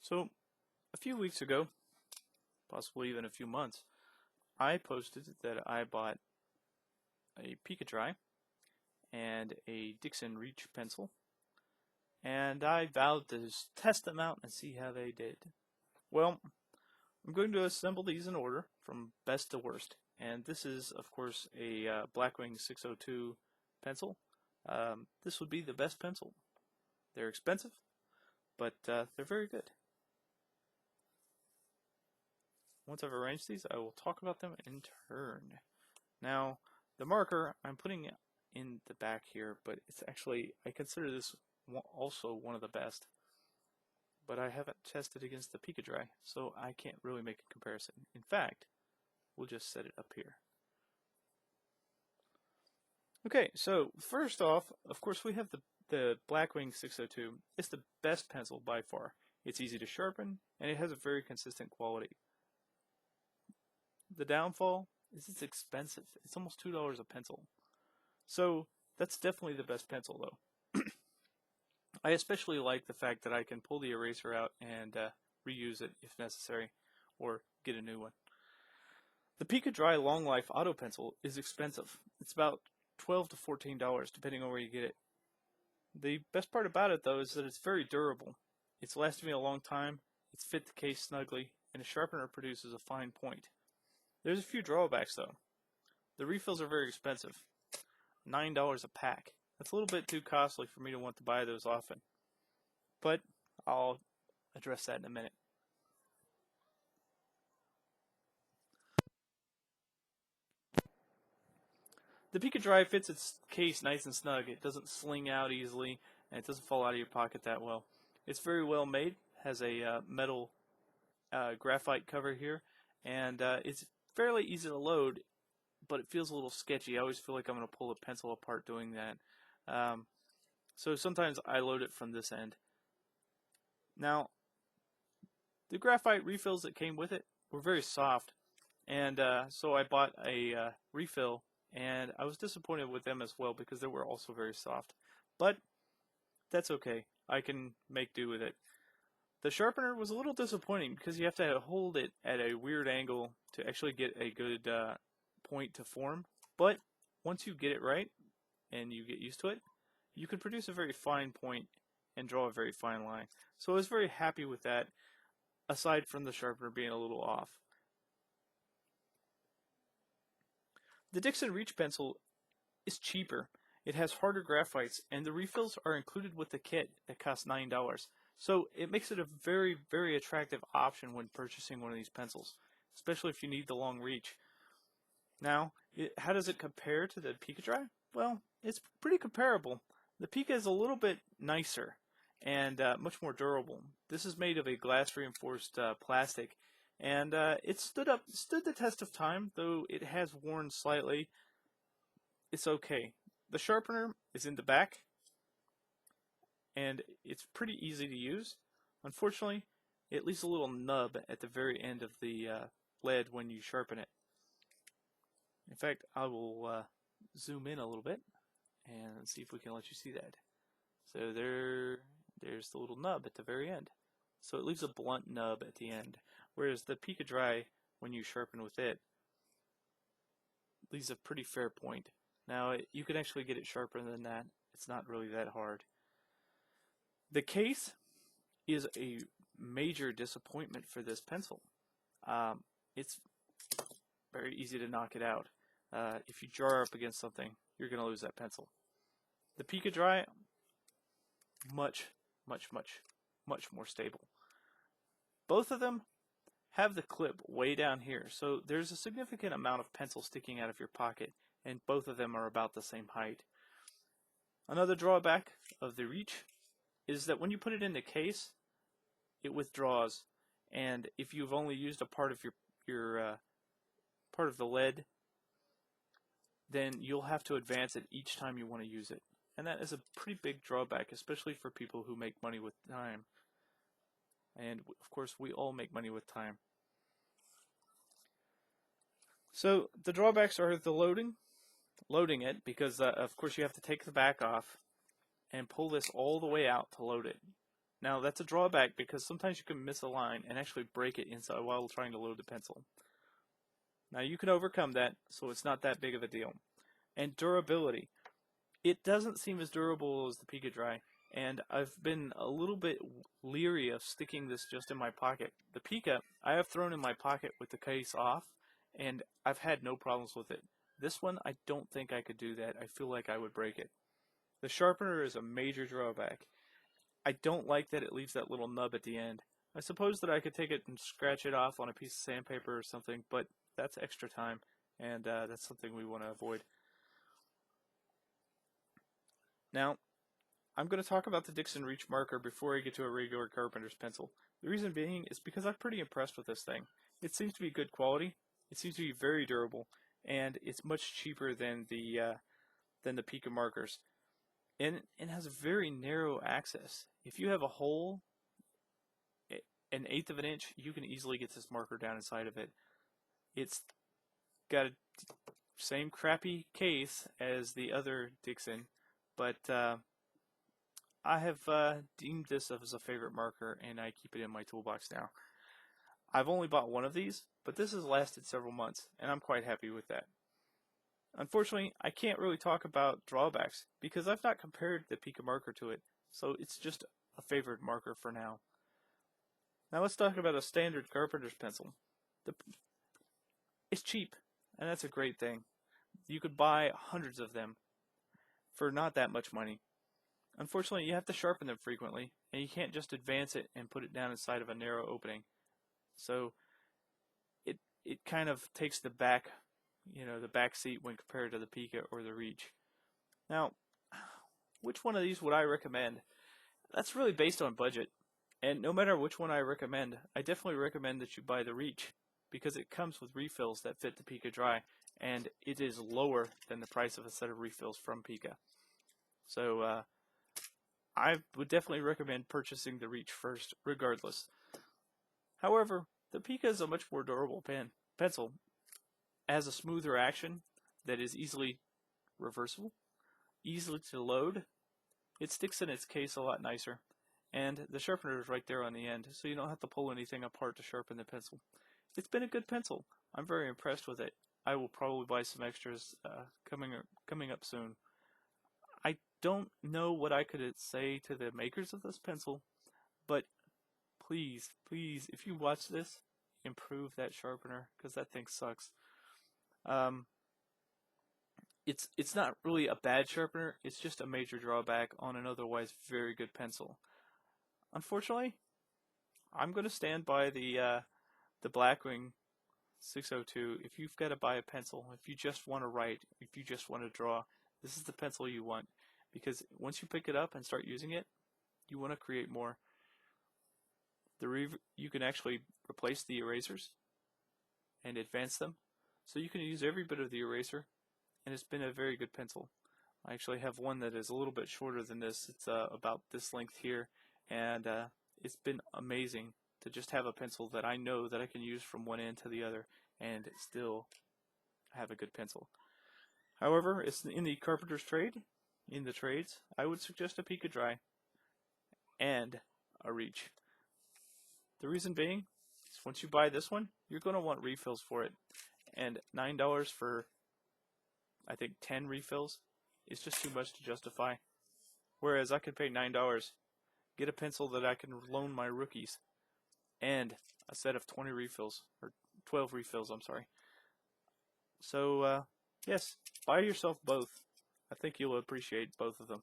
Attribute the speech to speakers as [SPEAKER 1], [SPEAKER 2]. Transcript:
[SPEAKER 1] So, a few weeks ago, possibly even a few months, I posted that I bought a Pika-Dry and a Dixon Reach pencil, and I vowed to test them out and see how they did. Well, I'm going to assemble these in order from best to worst, and this is, of course, a Blackwing 602 pencil. This would be the best pencil. They're expensive, but they're very good. Once I've arranged these, I will talk about them in turn. Now, the marker I'm putting in the back here, but it's actually, I consider this also one of the best. But I haven't tested against the Pika-Dry, so I can't really make a comparison. In fact, we'll just set it up here. Okay, so first off, of course, we have the Blackwing 602. It's the best pencil by far. It's easy to sharpen, and it has a very consistent quality. The downfall is it's expensive. It's almost $2 a pencil. So that's definitely the best pencil, though. I especially like the fact that I can pull the eraser out and reuse it if necessary, or get a new one. The Pika-Dry Long Life Auto Pencil is expensive. It's about $12 to $14, depending on where you get it. The best part about it, though, is that it's very durable. It's lasted me a long time, it's fit the case snugly, and the sharpener produces a fine point. There's a few drawbacks, though. The refills are very expensive. $9 a pack. That's a little bit too costly for me to want to buy those often. But I'll address that in a minute. The Pika-Dry fits its case nice and snug. It doesn't sling out easily, and it doesn't fall out of your pocket that well. It's very well made. Has a metal graphite cover here, and it's fairly easy to load, but it feels a little sketchy. I always feel like I'm going to pull a pencil apart doing that. So sometimes I load it from this end. Now, the graphite refills that came with it were very soft, and so I bought a refill, and I was disappointed with them as well because they were also very soft. But that's okay. I can make do with it. The sharpener was a little disappointing because you have to hold it at a weird angle to actually get a good point to form. But once you get it right and you get used to it, you can produce a very fine point and draw a very fine line. So I was very happy with that, aside from the sharpener being a little off. The Dixon Reach pencil is cheaper. It has harder graphites, and the refills are included with the kit that costs $9. So it makes it a very, very attractive option when purchasing one of these pencils, especially if you need the long reach. Now, how does it compare to the Pika-Dry? Well, it's pretty comparable. The Pika is a little bit nicer and much more durable. This is made of a glass-reinforced plastic, and it stood the test of time, though it has worn slightly. It's okay. The sharpener is in the back, and it's pretty easy to use. Unfortunately, it leaves a little nub at the very end of the lead when you sharpen it. In fact, I will zoom in a little bit and see if we can let you see that. So there's the little nub at the very end. So it leaves a blunt nub at the end, whereas the Pika-Dry, when you sharpen with it, leaves a pretty fair point. Now, you can actually get it sharper than that. It's not really that hard. The case is a major disappointment for this pencil. It's very easy to knock it out. If you jar up against something, you're going to lose that pencil. The Pika-Dry, much more stable. Both of them have the clip way down here, so there's a significant amount of pencil sticking out of your pocket, and both of them are about the same height. Another drawback of the Reach is that when you put it in the case, it withdraws, and if you've only used a part of your part of the lead, then you'll have to advance it each time you want to use it. And that is a pretty big drawback, especially for people who make money with time. And of course, we all make money with time. So the drawbacks are the loading it, because of course you have to take the back off and pull this all the way out to load it. Now that's a drawback because sometimes you can miss a line and actually break it inside while trying to load the pencil. Now you can overcome that, so it's not that big of a deal. And durability. It doesn't seem as durable as the Pika Dry, and I've been a little bit leery of sticking this just in my pocket. The Pika, I have thrown in my pocket with the case off, and I've had no problems with it. This one, I don't think I could do that. I feel like I would break it. The sharpener is a major drawback. I don't like that it leaves that little nub at the end. I suppose that I could take it and scratch it off on a piece of sandpaper or something, but that's extra time, and that's something we want to avoid. Now, I'm going to talk about the Dixon Reach marker before I get to a regular Carpenter's pencil. The reason being is because I'm pretty impressed with this thing. It seems to be good quality, it seems to be very durable, and it's much cheaper than the Pika markers. And it has a very narrow access. If you have a hole, an eighth of an inch, you can easily get this marker down inside of it. It's got a same crappy case as the other Dixon, but I have deemed this as a favorite marker, and I keep it in my toolbox now. I've only bought one of these, but this has lasted several months, and I'm quite happy with that. Unfortunately, I can't really talk about drawbacks because I've not compared the Pika marker to it, so it's just a favorite marker for now. Now let's talk about a standard Carpenter's pencil. It's cheap, and that's a great thing. You could buy hundreds of them for not that much money. Unfortunately, you have to sharpen them frequently, and you can't just advance it and put it down inside of a narrow opening. So it kind of takes the back seat when compared to the Pika or the Reach. Now, which one of these would I recommend? That's really based on budget. And no matter which one I recommend, I definitely recommend that you buy the Reach because it comes with refills that fit the Pika Dry, and it is lower than the price of a set of refills from Pika. So I would definitely recommend purchasing the Reach first, regardless. However, the Pika is a much more durable pencil. It has a smoother action that is easily reversible, easily to load. It sticks in its case a lot nicer, and the sharpener is right there on the end, so you don't have to pull anything apart to sharpen the pencil. It's been a good pencil. I'm very impressed with it. I will probably buy some extras coming up soon. I don't know what I could say to the makers of this pencil, but please, if you watch this, improve that sharpener because that thing sucks. It's not really a bad sharpener. It's just a major drawback on an otherwise very good pencil. Unfortunately, I'm going to stand by the Blackwing 602. If you've got to buy a pencil, if you just want to write, if you just want to draw, this is the pencil you want. Because once you pick it up and start using it, you want to create more. You can actually replace the erasers and advance them. So you can use every bit of the eraser, and it's been a very good pencil. I actually have one that is a little bit shorter than this. It's about this length here, and it's been amazing to just have a pencil that I know that I can use from one end to the other and still have a good pencil. However, it's in the Carpenter's trade. In the trades, I would suggest a Pika Dry and a Reach. The reason being is once you buy this one, you're going to want refills for it. And $9 for, I think, 10 refills is just too much to justify. Whereas I could pay $9, get a pencil that I can loan my rookies, and a set of 20 refills, or 12 refills, I'm sorry. So, yes, buy yourself both. I think you'll appreciate both of them.